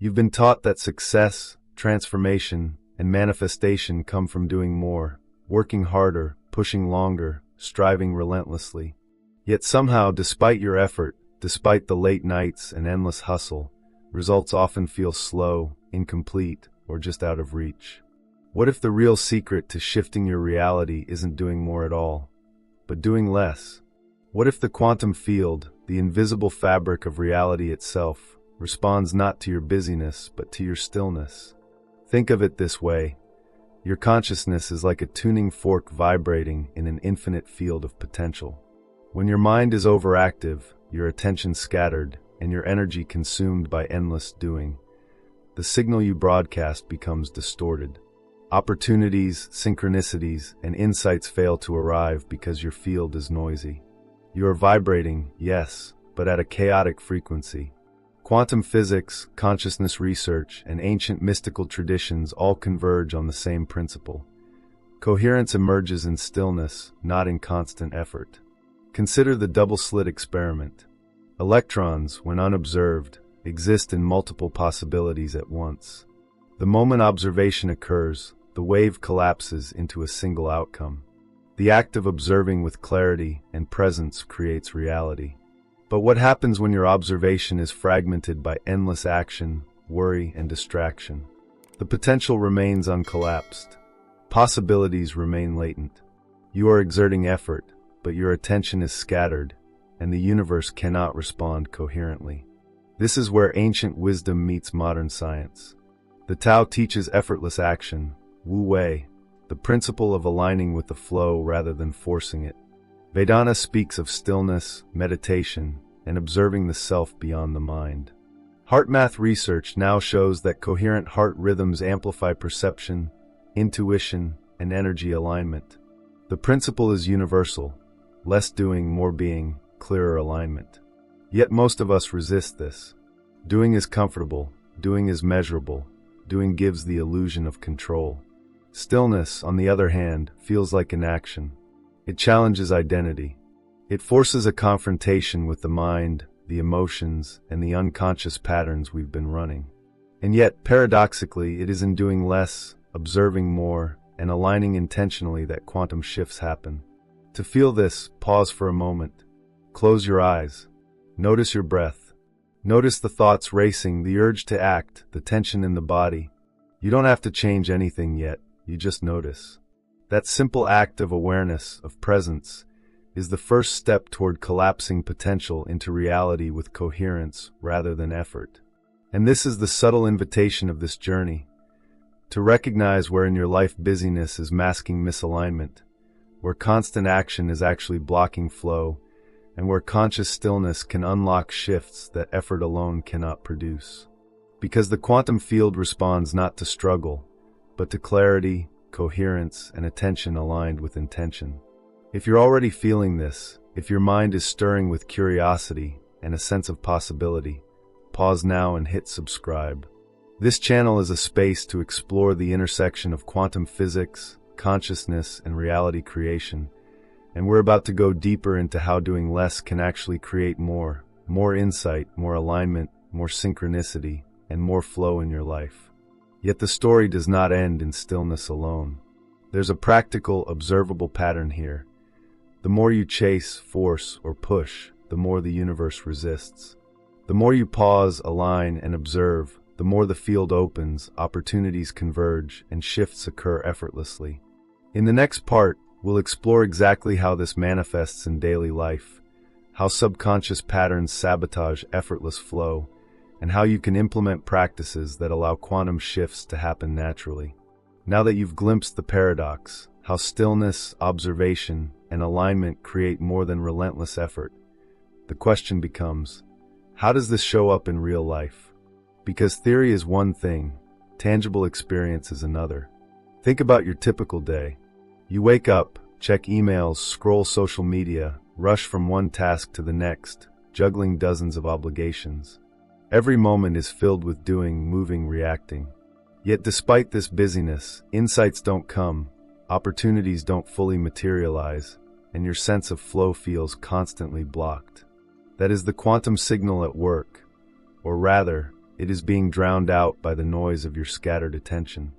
You've been taught that success, transformation, and manifestation come from doing more, working harder, pushing longer, striving relentlessly. Yet somehow, despite your effort, despite the late nights and endless hustle, results often feel slow, incomplete, or just out of reach. What if the real secret to shifting your reality isn't doing more at all, but doing less? What if the quantum field, the invisible fabric of reality itself, responds not to your busyness but to your stillness? Think of it this way. Your consciousness is like a tuning fork vibrating in an infinite field of potential. When your mind is overactive, your attention scattered, and your energy consumed by endless doing, the signal you broadcast becomes distorted. Opportunities, synchronicities, and insights fail to arrive because your field is noisy. You are vibrating, yes, but at a chaotic frequency. Quantum physics, consciousness research, and ancient mystical traditions all converge on the same principle. Coherence emerges in stillness, not in constant effort. Consider the double-slit experiment. Electrons, when unobserved, exist in multiple possibilities at once. The moment observation occurs, the wave collapses into a single outcome. The act of observing with clarity and presence creates reality. But what happens when your observation is fragmented by endless action, worry, and distraction? The potential remains uncollapsed. Possibilities remain latent. You are exerting effort, but your attention is scattered, and the universe cannot respond coherently. This is where ancient wisdom meets modern science. The Tao teaches effortless action, Wu Wei, the principle of aligning with the flow rather than forcing it. Vedanta speaks of stillness, meditation, and observing the self beyond the mind. HeartMath research now shows that coherent heart rhythms amplify perception, intuition, and energy alignment. The principle is universal: less doing, more being, clearer alignment. Yet most of us resist this. Doing is comfortable, doing is measurable, doing gives the illusion of control. Stillness, on the other hand, feels like inaction. It challenges identity. It forces a confrontation with the mind, the emotions, and the unconscious patterns we've been running. And yet, paradoxically, it is in doing less, observing more, and aligning intentionally that quantum shifts happen. To feel this, pause for a moment. Close your eyes. Notice your breath. Notice the thoughts racing, the urge to act, the tension in the body. You don't have to change anything yet, you just notice. That simple act of awareness, of presence, is the first step toward collapsing potential into reality with coherence rather than effort. And this is the subtle invitation of this journey: to recognize where in your life busyness is masking misalignment, where constant action is actually blocking flow, and where conscious stillness can unlock shifts that effort alone cannot produce. Because the quantum field responds not to struggle, but to clarity, coherence, and attention aligned with intention. If you're already feeling this, if your mind is stirring with curiosity and a sense of possibility, pause now and hit subscribe. This channel is a space to explore the intersection of quantum physics, consciousness, and reality creation, and we're about to go deeper into how doing less can actually create more insight, more alignment, more synchronicity, and more flow in your life. Yet the story does not end in stillness alone. There's a practical, observable pattern here. The more you chase, force, or push, the more the universe resists. The more you pause, align, and observe, the more the field opens, opportunities converge, and shifts occur effortlessly. In the next part, we'll explore exactly how this manifests in daily life, how subconscious patterns sabotage effortless flow, and how you can implement practices that allow quantum shifts to happen naturally. Now that you've glimpsed the paradox, how stillness, observation, and alignment create more than relentless effort, the question becomes, how does this show up in real life? Because theory is one thing, tangible experience is another. Think about your typical day. You wake up, check emails, scroll social media, rush from one task to the next, juggling dozens of obligations. Every moment is filled with doing, moving, reacting. Yet despite this busyness, insights don't come, opportunities don't fully materialize, and your sense of flow feels constantly blocked. That is the quantum signal at work, or rather, it is being drowned out by the noise of your scattered attention.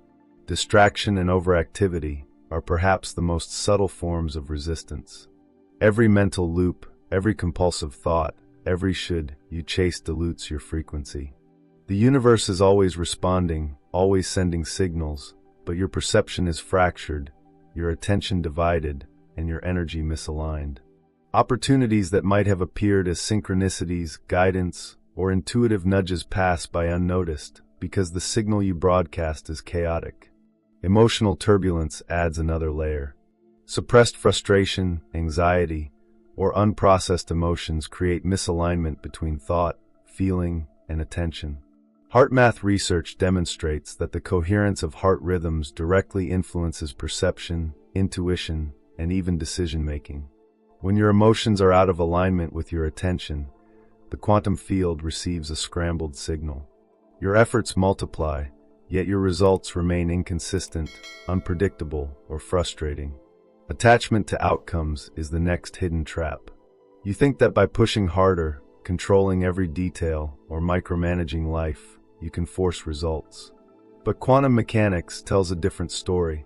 Distraction and overactivity are perhaps the most subtle forms of resistance. Every mental loop, every compulsive thought, every should you chase dilutes your frequency. The universe is always responding, always sending signals, but your perception is fractured, your attention divided, and your energy misaligned. Opportunities that might have appeared as synchronicities, guidance, or intuitive nudges pass by unnoticed because the signal you broadcast is chaotic. Emotional turbulence adds another layer. Suppressed frustration, anxiety, or unprocessed emotions create misalignment between thought, feeling, and attention. HeartMath research demonstrates that the coherence of heart rhythms directly influences perception, intuition, and even decision-making. When your emotions are out of alignment with your attention, the quantum field receives a scrambled signal. Your efforts multiply, yet your results remain inconsistent, unpredictable, or frustrating. Attachment to outcomes is the next hidden trap. You think that by pushing harder, controlling every detail, or micromanaging life, you can force results. But quantum mechanics tells a different story.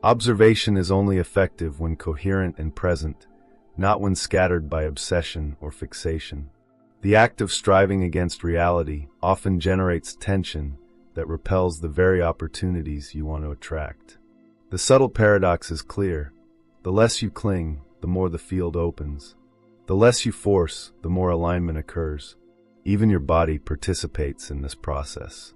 Observation is only effective when coherent and present, not when scattered by obsession or fixation. The act of striving against reality often generates tension that repels the very opportunities you want to attract. The subtle paradox is clear. The less you cling, the more the field opens. The less you force, the more alignment occurs. Even your body participates in this process.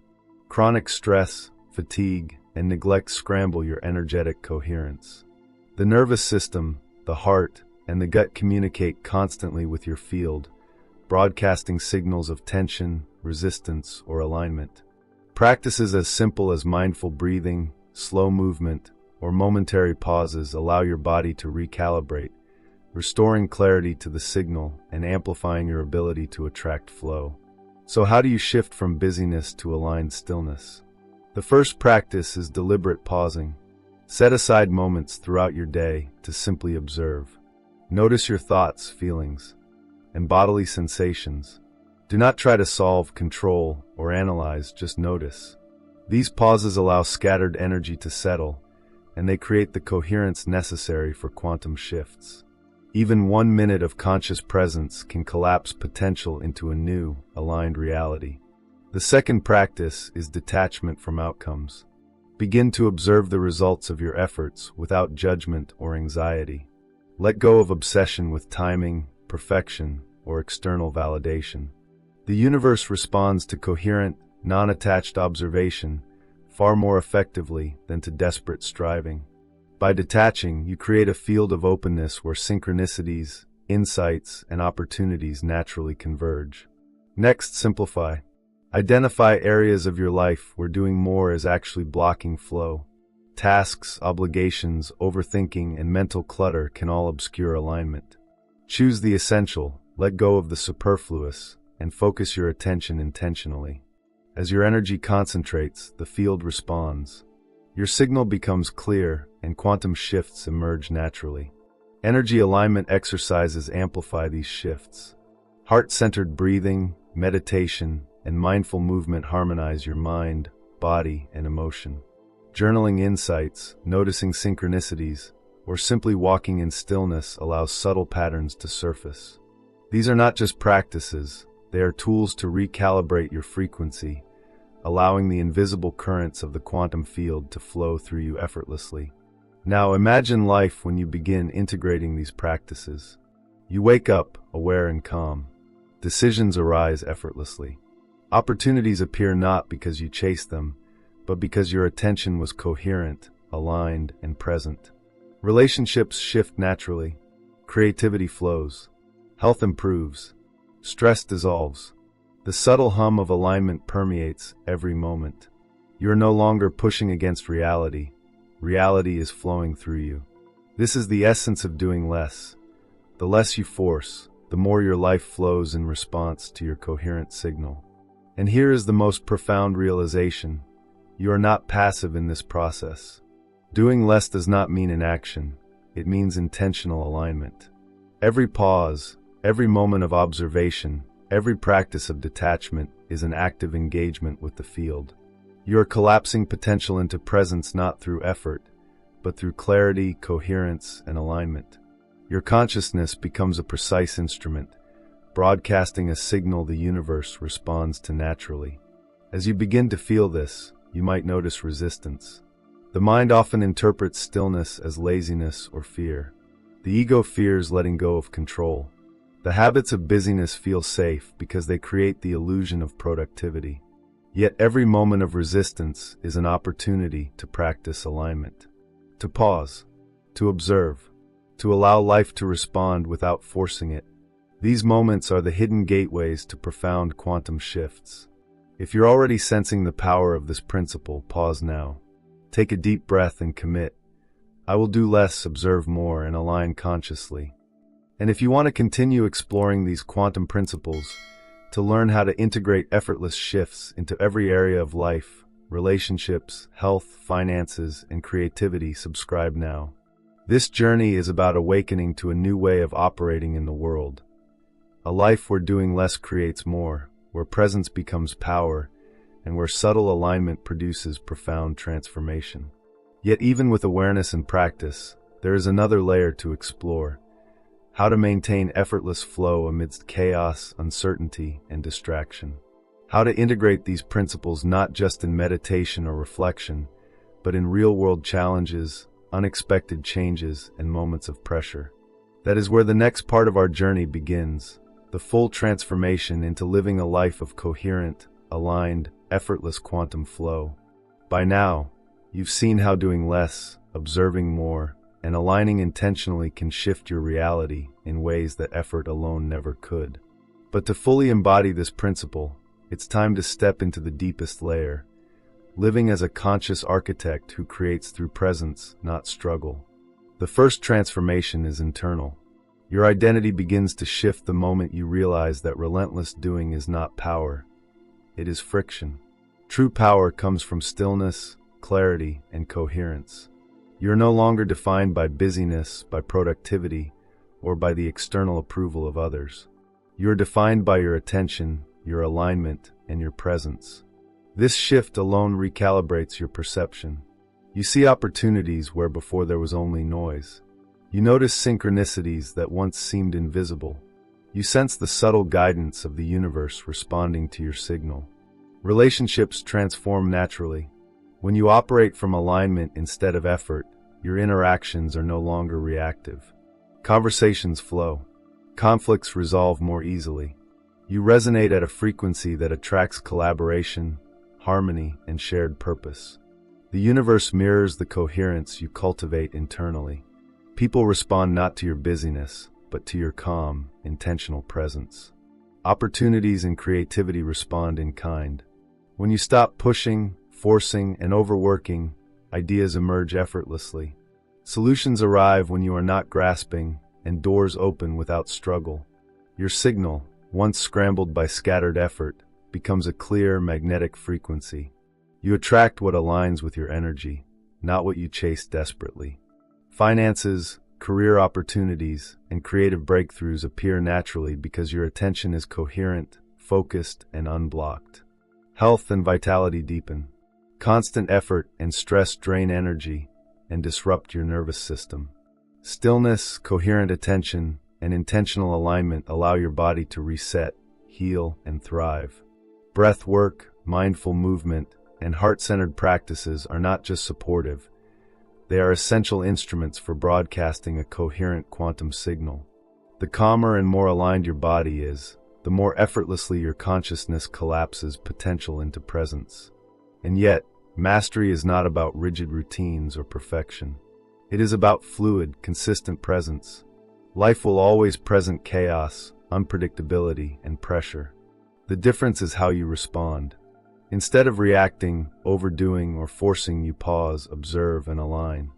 Chronic stress, fatigue, and neglect scramble your energetic coherence. The nervous system, the heart, and the gut communicate constantly with your field, broadcasting signals of tension, resistance, or alignment. Practices as simple as mindful breathing, slow movement, or momentary pauses allow your body to recalibrate, restoring clarity to the signal and amplifying your ability to attract flow. So how do you shift from busyness to aligned stillness? The first practice is deliberate pausing. Set aside moments throughout your day to simply observe. Notice your thoughts, feelings, and bodily sensations. Do not try to solve, control, or analyze, just notice. These pauses allow scattered energy to settle, and they create the coherence necessary for quantum shifts. Even 1 minute of conscious presence can collapse potential into a new, aligned reality. The second practice is detachment from outcomes. Begin to observe the results of your efforts without judgment or anxiety. Let go of obsession with timing, perfection, or external validation. The universe responds to coherent, non-attached observation far more effectively than to desperate striving. By detaching, you create a field of openness where synchronicities, insights, and opportunities naturally converge. Next, simplify. Identify areas of your life where doing more is actually blocking flow. Tasks, obligations, overthinking, and mental clutter can all obscure alignment. Choose the essential, let go of the superfluous, and focus your attention intentionally. As your energy concentrates, the field responds. Your signal becomes clear, and quantum shifts emerge naturally. Energy alignment exercises amplify these shifts. Heart-centered breathing, meditation, and mindful movement harmonize your mind, body, and emotion. Journaling insights, noticing synchronicities, or simply walking in stillness allows subtle patterns to surface. These are not just practices, they are tools to recalibrate your frequency, allowing the invisible currents of the quantum field to flow through you effortlessly. Now imagine life when you begin integrating these practices. You wake up, aware and calm. Decisions arise effortlessly. Opportunities appear not because you chased them, but because your attention was coherent, aligned, and present. Relationships shift naturally. Creativity flows. Health improves. Stress dissolves. The subtle hum of alignment permeates every moment. You are no longer pushing against reality. Reality is flowing through you. This is the essence of doing less. The less you force, the more your life flows in response to your coherent signal. And here is the most profound realization. You are not passive in this process. Doing less does not mean inaction. It means intentional alignment. Every pause, every moment of observation, every practice of detachment is an active engagement with the field. You are collapsing potential into presence not through effort, but through clarity, coherence, and alignment. Your consciousness becomes a precise instrument, broadcasting a signal the universe responds to naturally. As you begin to feel this, you might notice resistance. The mind often interprets stillness as laziness or fear. The ego fears letting go of control. The habits of busyness feel safe because they create the illusion of productivity. Yet every moment of resistance is an opportunity to practice alignment, to pause, to observe, to allow life to respond without forcing it. These moments are the hidden gateways to profound quantum shifts. If you're already sensing the power of this principle, pause now. Take a deep breath and commit. I will do less, observe more, and align consciously. And if you want to continue exploring these quantum principles, to learn how to integrate effortless shifts into every area of life, relationships, health, finances, and creativity, subscribe now. This journey is about awakening to a new way of operating in the world. A life where doing less creates more, where presence becomes power, and where subtle alignment produces profound transformation. Yet even with awareness and practice, there is another layer to explore: how to maintain effortless flow amidst chaos, uncertainty, and distraction. How to integrate these principles not just in meditation or reflection, but in real-world challenges, unexpected changes, and moments of pressure. That is where the next part of our journey begins, the full transformation into living a life of coherent, aligned, effortless quantum flow. By now, you've seen how doing less, observing more, and aligning intentionally can shift your reality in ways that effort alone never could. But to fully embody this principle, it's time to step into the deepest layer, living as a conscious architect who creates through presence, not struggle. The first transformation is internal. Your identity begins to shift the moment you realize that relentless doing is not power. It is friction. True power comes from stillness, clarity, and coherence. You're no longer defined by busyness, by productivity, or by the external approval of others. You're defined by your attention, your alignment, and your presence. This shift alone recalibrates your perception. You see opportunities where before there was only noise. You notice synchronicities that once seemed invisible. You sense the subtle guidance of the universe responding to your signal. Relationships transform naturally. When you operate from alignment instead of effort, your interactions are no longer reactive. Conversations flow. Conflicts resolve more easily. You resonate at a frequency that attracts collaboration, harmony, and shared purpose. The universe mirrors the coherence you cultivate internally. People respond not to your busyness, but to your calm, intentional presence. Opportunities and creativity respond in kind. When you stop pushing, forcing, and overworking, ideas emerge effortlessly. Solutions arrive when you are not grasping, and doors open without struggle. Your signal, once scrambled by scattered effort, becomes a clear, magnetic frequency. You attract what aligns with your energy, not what you chase desperately. Finances, career opportunities, and creative breakthroughs appear naturally because your attention is coherent, focused, and unblocked. Health and vitality deepen. Constant effort and stress drain energy and disrupt your nervous system. Stillness, coherent attention, and intentional alignment allow your body to reset, heal, and thrive. Breath work, mindful movement, and heart-centered practices are not just supportive. They are essential instruments for broadcasting a coherent quantum signal. The calmer and more aligned your body is, the more effortlessly your consciousness collapses potential into presence. And yet, mastery is not about rigid routines or perfection. It is about fluid, consistent presence. Life will always present chaos, unpredictability, and pressure. The difference is how you respond. Instead of reacting, overdoing, or forcing, you pause, observe, and align.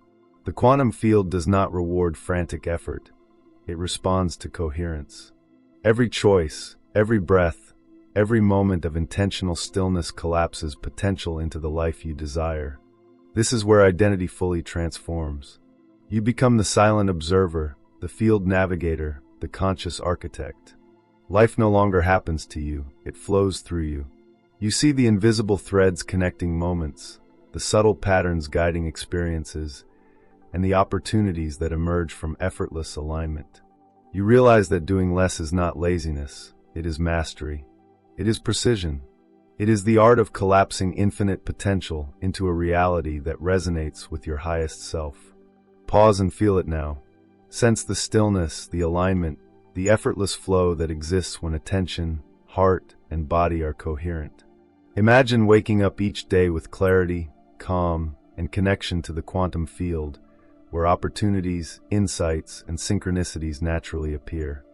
The quantum field does not reward frantic effort. It responds to coherence. Every choice, every breath, every moment of intentional stillness collapses potential into the life you desire. This is where identity fully transforms. You become the silent observer, the field navigator, the conscious architect. Life no longer happens to you, it flows through you. You see the invisible threads connecting moments, the subtle patterns guiding experiences, and the opportunities that emerge from effortless alignment. You realize that doing less is not laziness, it is mastery. It is precision. It is the art of collapsing infinite potential into a reality that resonates with your highest self. Pause and feel it now. Sense the stillness, the alignment, the effortless flow that exists when attention, heart, and body are coherent. Imagine waking up each day with clarity, calm, and connection to the quantum field, where opportunities, insights, and synchronicities naturally appear.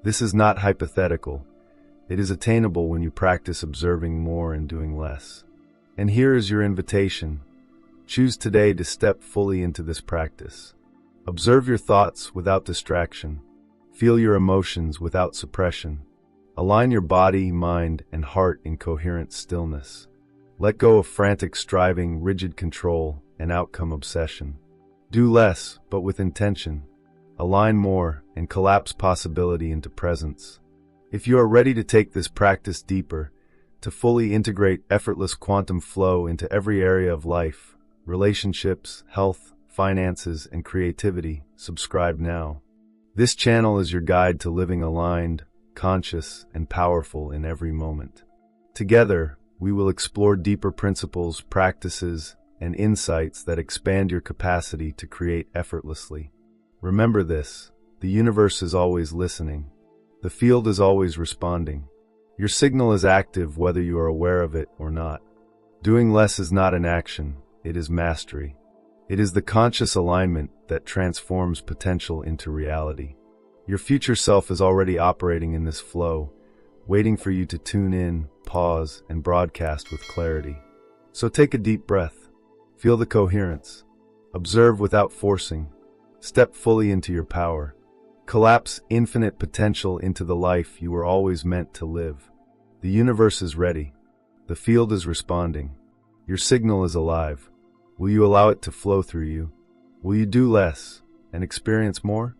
This is not hypothetical. It is attainable when you practice observing more and doing less. And here is your invitation. Choose today to step fully into this practice. Observe your thoughts without distraction. Feel your emotions without suppression. Align your body, mind, and heart in coherent stillness. Let go of frantic striving, rigid control, and outcome obsession. Do less, but with intention. Align more, and collapse possibility into presence. If you are ready to take this practice deeper, to fully integrate effortless quantum flow into every area of life, relationships, health, finances, and creativity, subscribe now. This channel is your guide to living aligned, conscious, and powerful in every moment. Together, we will explore deeper principles, practices, and insights that expand your capacity to create effortlessly. Remember this: the universe is always listening. The field is always responding. Your signal is active whether you are aware of it or not. Doing less is not an action, it is mastery. It is the conscious alignment that transforms potential into reality. Your future self is already operating in this flow, waiting for you to tune in, pause, and broadcast with clarity. So take a deep breath. Feel the coherence. Observe without forcing. Step fully into your power. Collapse infinite potential into the life you were always meant to live. The universe is ready. The field is responding. Your signal is alive. Will you allow it to flow through you? Will you do less and experience more?